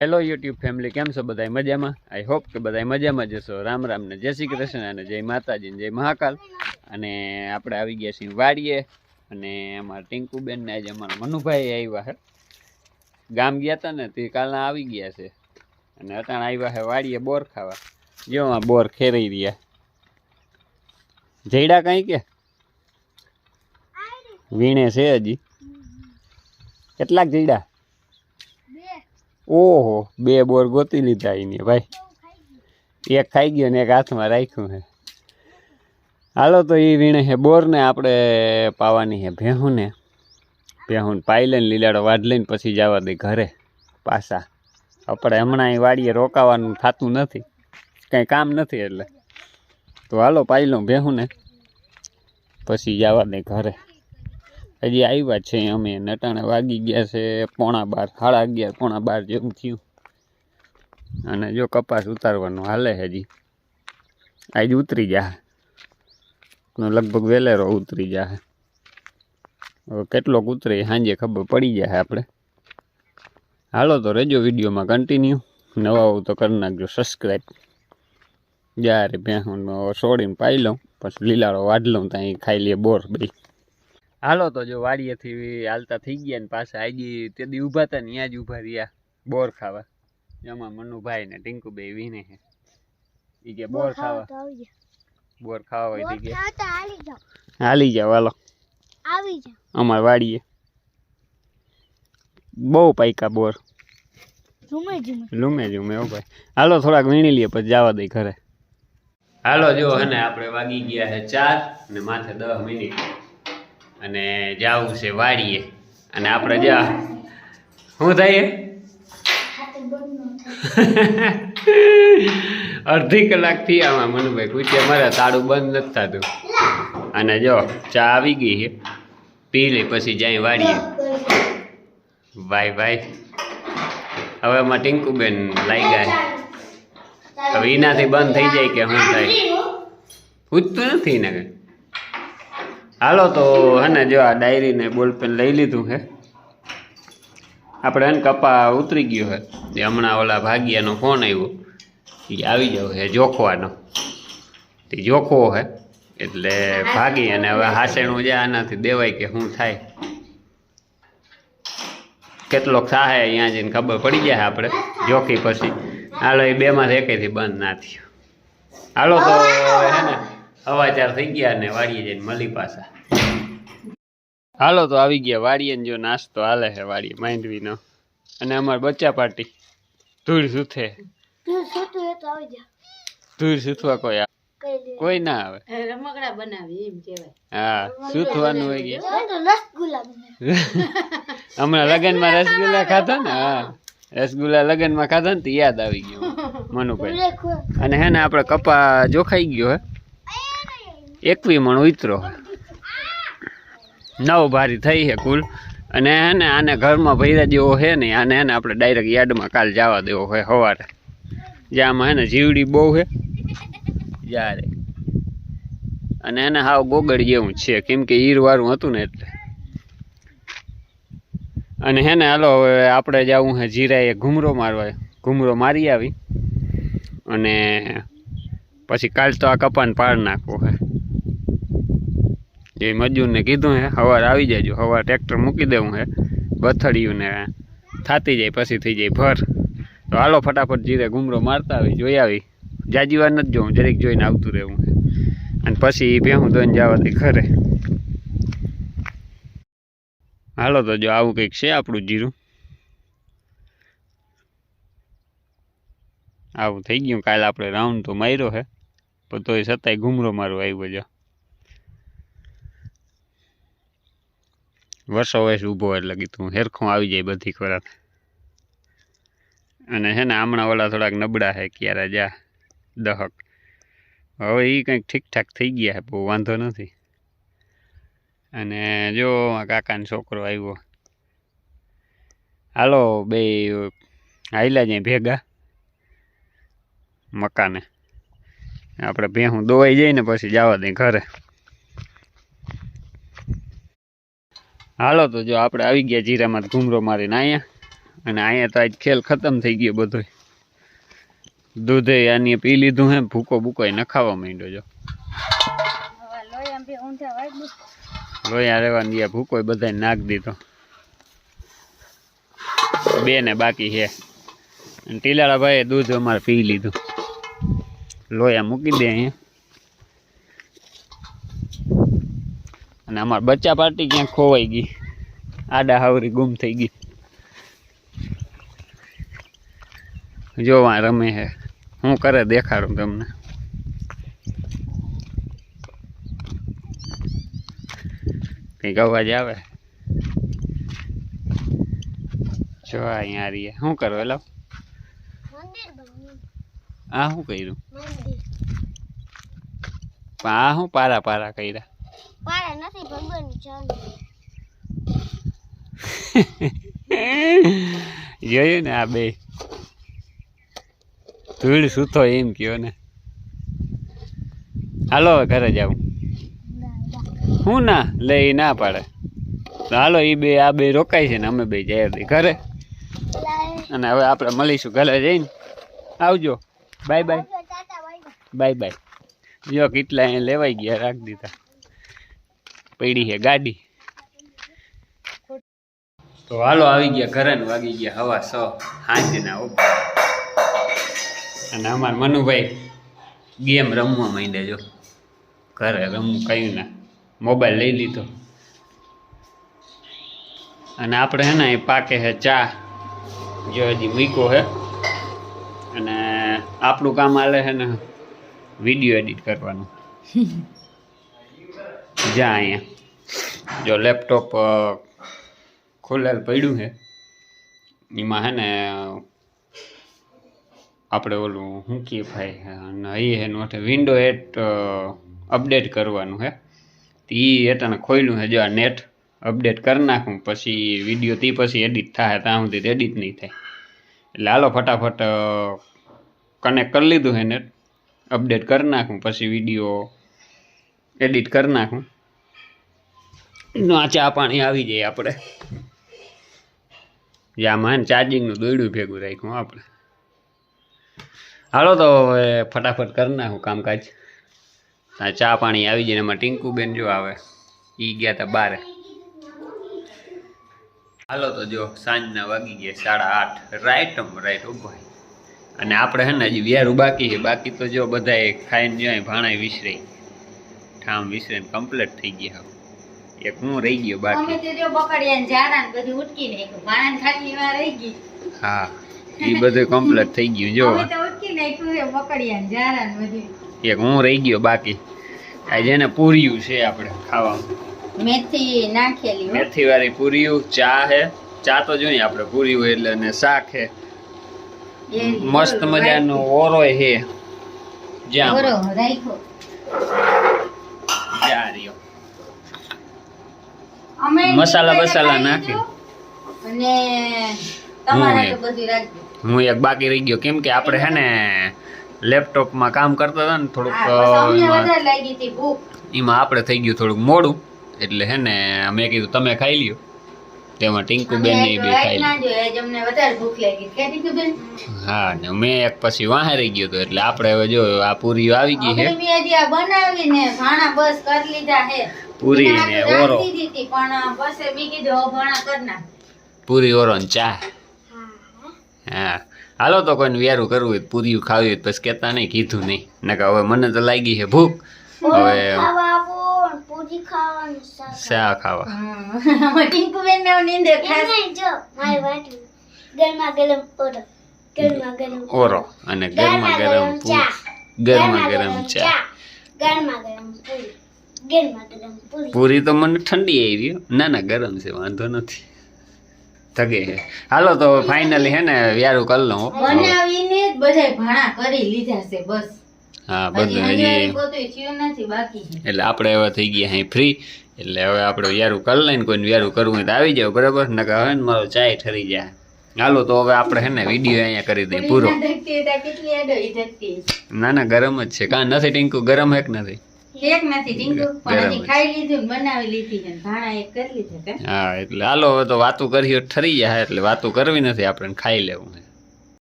Hello YouTube family, કેમ છો બધા મજામાં? આઈ હોપ કે બધા મજામાં જશો. રામ રામ ને જય શ્રી કૃષ્ણ અને જય માતાજી ને જય મહાકાલ. અને આપણે આવી ગયા છીએ વાડીએ અને અમારા ટીંકુબેન ને આજે અમારા મનુભાઈ આવ્યા છે. ગામ ગયા હતા ને તે કાલના આવી ગયા છે અને અટાણ આવ્યા છે વાડીએ બોર ખાવા. જો આ બોર ખેરી રહ્યા. જઈડા કઈ કે વીણે છે હજી. કેટલાક જઈડા? ઓહો, 2 બોર ગોતી લીધા એને ભાઈ. એક ખાઈ ગયો ને એક હાથમાં રાખ્યું છે. હાલો તો એ વીણે છે બોર ને આપણે પાવાની છે ભેહું ને. ભેહું પાઈ લઈને લીલાડો વાઢ લઈને પછી જવા દે ઘરે પાછા. આપણે હમણાં અહીં વાડીએ રોકાવાનું થતું નથી, કંઈ કામ નથી એટલે. તો હાલો પાઈ લઉં ભેહું ને પછી જવા દે ઘરે. હજી આવ્યા છે અમે. નટાણે વાગી ગયા છે 11:15, 11:30, 11:15 જેવું થયું. અને જો કપાસ ઉતારવાનું હાલે હજી. આજ ઉતરી જાય, લગભગ વેલેરો ઉતરી જાય. હવે કેટલોક ઉતરે સાંજે ખબર પડી જાય આપણે. હાલો તો રહેજો વિડીયોમાં કન્ટિન્યુ. નવા હોવ તો કરી નાખજો સબસ્ક્રાઈબ. જ્યારે ભેહું છોડીને પાઈ લઉં પછી લીલાડો વાઢ લઉં ત્યાં ખાઈ લઈએ બોર બધી. હાલો તો જો વાડીએથી હાલતા થઈ ગયા ને પાછા આજી તે દી ઊભા હતા ને ત્યાં જ ઊભા રહ્યા બોર ખાવા. એમાં મનુભાઈ ને ટીંકુભાઈ વીને છે. એ કે બોર ખાવા હોય તો કે હાલી જાવ. હાલો અમાર વાડીએ બહુ પાયકા બોર, લૂમે ઝૂમે હો ભાઈ. હાલો થોડાક વીણી લઈએ પછી જવા દઈ ઘરે. હાલો જો હે ને આપણે વાગી ગયા છે 4 ને માથે 10 મિનિટ અને જાવું છે વાડીએ. અને આપણે જા શું થાય અડધી કલાક થી આમાં મનુભાઈ પૂછે મારે તાળું બંધ નથી થતું. અને જો ચા આવી ગઈ છે, પી લે પછી જાય વાડીએ. ભાઈ હવે એમાં ટીંકુબેન લાઈ ગયા. હવે એનાથી બંધ થઈ જાય કે શું થાય પૂછતું નથી ને કઈ. હાલો તો હે ને જો આ ડાયરી ને બોલપેન લઈ લીધું છે આપણે. એને કપા ઉતરી ગયો છે. એ હમણાં ઓલા ભાગ્યાનો ફોન આવ્યો, એ આવી જાવ છે જોખવાનો. તે જોખવો છે એટલે ભાગી. અને હવે હાસેણું જાય આનાથી દેવાય કે શું થાય, કેટલોક થાય અહીંયા જઈને ખબર પડી જાય આપણે જોખી પછી. હાલો એ 2 માંથી એકેથી બંધ ના થયો. હાલો તો હે ને સમાચાર થઈ ગયા ને વાડીએ જઈને મળી પાછા. હાલો તો આવી ગયા વાડીએ. જો નાસ્તો હાલે છે વાડીએ માંડવીનો. અને અમાર બચ્ચા પાર્ટી ધૂળ સૂથે. ધૂળ સૂથવા કોઈ ના આવે. રમકડા બનાવી એમ કહેવાય. હા, સૂથવાનું હોય કે હમણાં લગનમાં રસગુલ્લા ખાધા ને. હા, રસગુલ્લા લગનમાં ખાધા ને તો યાદ આવી ગયું મનુભાઈ. અને હે ને આપણે કપા જોખાઈ ગયો હે. 21 મણ ઉતરો 9 ભારી થઈ છે કુલ. અને હે ને આને ઘરમાં ભૈરા જેવો છે ને આને હે ને આપણે ડાયરેક્ટ યાર્ડમાં કાલ જવા દેવો હોય સવારે. જ્યાંમાં હે ને જીવડી બહુ છે જ્યારે. અને એને હાવ ગોગડ જેવું છે કેમ કે ઈરવાળું હતું ને એટલે. અને હે ને હાલો હવે આપણે જવું છે જીરાએ ઘૂમરો મારવા. ઘૂમરો મારી આવી અને પછી કાલ તો આ કપાને પાડ નાખવો છે. એ મજૂરને કીધું હે સવારે આવી જાયજો. સવારે ટ્રેક્ટર મૂકી દેવું છે બથડિયું ને થાતી જાય પછી થઈ જાય ભર. તો હાલો ફટાફટ જીરે ઘૂમરો મારતા આવી જોઈ આવી. જાજી વાર નથી જોવું, જરીક જોઈને આવતું રહેવું છે. અને પછી ભેહું દોઈને જવા દે ઘરે. હાલો તો જો આવું કંઈક છે આપણું જીરું. આવું થઈ ગયું. કાલે આપણે રાઉન્ડ તો માર્યો છે પણ તોય છતાંય ઘૂમરો મારવા આવ્યો. જો વર્ષો વર્ષ ઊભો એટલે કીધું હેરખું આવી જાય બધી ખોરાક. અને છે ને હમણાં ઓલા થોડાક નબળા છે ક્યારે જા દહક. હવે એ કંઈક ઠીકઠાક થઈ ગયા છે, બહુ વાંધો નથી. અને જો કાકાનો છોકરો આવ્યો. હાલો બે હાઈલા જાય ભેગા મકાને. આપણે ભેહું દોવાઈ જાય ને પછી જવા દે ઘરે. હાલો તો જો આપણે આવી ગયા જીરામાં ઘૂમરો મારીને અહીંયા. અને અહીંયા તો આજ ખેલ ખતમ થઈ ગયો બધો. દૂધે આની પી લીધું હે, ભૂકો બૂકો ન ખાવા માંડ્યો જો. લોયા રેવા દિયા ભૂકો બધા નાખ દીધો. 2 ને બાકી છે. અને ટીલાળા ભાઈ દૂધ અમારે પી લીધું. લોયા મૂકી દે અહીંયા. અને અમાર બચ્ચા પાર્ટી ક્યાંક ખોવાઈ ગઈ, આડા હાવરી ગુમ થઈ ગઈ. જોવા રમે હે, હું કરે દેખાડું તમને. કઈક અવાજ આવે જો અહીંયા રહીએ. શું કરો એલો? આ શું કર્યું? આ શું પારા પારા કર્યા? જોયું ને આ બે ધૂળ સૂતો એમ કયો ને. હાલો હવે ઘરે જાવું. હું ના લઈ ના પાડે. હાલો આ બે રોકાય છે ને અમે બે જાય ઘરે. અને હવે આપણે મળીશું ઘરે જઈને. આવજો. Bye bye. Bye bye. જો કેટલા અહીંયા લેવાઈ ગયા, રાખી દીધા. પડી છે ગાડી. તો હાલો આવી ગયા ઘરે ને વાગી ગયા હવા 6 સાંજના. અને અમારા મનુભાઈ ગેમ રમવા માંડ્યા. જો ઘરે રમવું કયું ના, મોબાઈલ લઈ લીધો. અને આપણે હે ને એ પાકે છે ચા, જો હજી મૂકો છે. અને આપણું કામ હાલે છે ને વિડીયો એડિટ કરવાનું. જા અહીંયા જો લેપટોપ ખોલેલ પડ્યું છે, એમાં હે ને આપણે ઓલું શું કે ભાઈ અને એ હે નોટે વિન્ડો 8 અપડેટ કરવાનું છે. એ એટાને ખોલ્યું છે. જો આ નેટ અપડેટ કરી નાખું પછી વિડીયો તે પછી એડિટ થાય, ત્યાં સુધી એડિટ નહીં થાય. એટલે હાલો ફટાફટ કનેક્ટ કરી લીધું છે નેટ, અપડેટ કરી નાખું પછી વિડીયો એડિટ કરી નાખું. આ ચા પાણી આવી જાય આપણે. આમાં ચાર્જિંગનું દોયડું ભેગું રાખ્યું આપણે. હાલો તો હવે ફટાફટ કરી નાખું કામકાજ. આ ચા પાણી આવી જાય. એમાં ટીંકુબેન જો આવે, એ ગયા હતા બારે. હાલો તો જો સાંજના વાગી ગયા 8:30 રાઈટ ઉભા. અને આપણે હે ને હજી વ્યારું બાકી છે. બાકી તો જો બધાએ ખાઈને જાય ભાણાય વિસરાઈ, ઠામ વિસરાઈને કમ્પ્લીટ થઈ ગયા. એક હું રહી ગયો બાકી. હા એ બધું કમ્પ્લીટ થઈ ગયું. જો એક હું રહી ગયો બાકી. આ જેને પૂર્યું છે આપણે ખાવામાં, મેથી નાખેલી, મેથી વાળી પૂર્યું. ચા હે, ચા તો જોઈએ આપણે પૂર્યું એટલે. અને શાક હે મસ્ત મજાનો. ઓરોય હે જ્યાં મસાલા બસાલા નાખી. અને તમારે બધું રાખજો. હું એક બાકી રહી ગયો, કેમ કે આપણે હે ને લેપટોપમાં કામ કરતા હતા ને થોડુંક, એમાં આપણે થઈ ગયું થોડુંક મોડું. એટલે હે ને મેં કીધું તમે ખાઈ લ્યો. તેમાં ટીંકુબેન ને બે ખાઈ લીધું. હા ને મેં એક પછી વાહે રહી ગયો હતો. એટલે આપણે હવે જો આ પૂરી આવી ગઈ છે. પૂરી ને ઓરો, પૂરી ઓરો ને ચા. હા હાલો તો કોઈને વ્યારું કરવું હોય, પૂરીયું ખાવી હોય પછી કહેતા નહીં, કીધું નહીં. નકા હવે મને તો લાગી છે ભૂખ. હવે શા ખાવા. ઓરો અને ગરમા ગરમ ચા. પૂરી તો મને ઠંડી આવી. ના ગરમ છે, વાંધો નથી. થગે છે. હાલો તો ફાઇનલી હે ને વ્યારું કરી લઉં. બનાવીને બધાય ભાણા કરી લીધા છે બસ. હા બધું હજી એટલે આપણે હવે થઈ ગયા અહીં ફ્રી. એટલે હવે આપણે વ્યારું કરી લઈને કોઈને વ્યારું કરવું હોય તો આવી જાવ, બરાબર. નકા હવે ને મારો ચાય ઠરી જાય. હાલો તો હવે આપણે હે ને વિડીયો અહીંયા કરી દઈએ પૂરો. ના ગરમ જ છે. કાં નથી ટીંકુ? ગરમ હે કે નથી? એક નથી ટીંકુ પણ બરાબર. હજી ખાઈ લીધું ને બનાવી લીધી છે ને ભાણા એક કરી લીધા કે હા એટલે હાલો હવે તો વાતું કરી ઠરી જાય એટલે વાતું કરવી નથી આપણે ખાઈ લેવું છે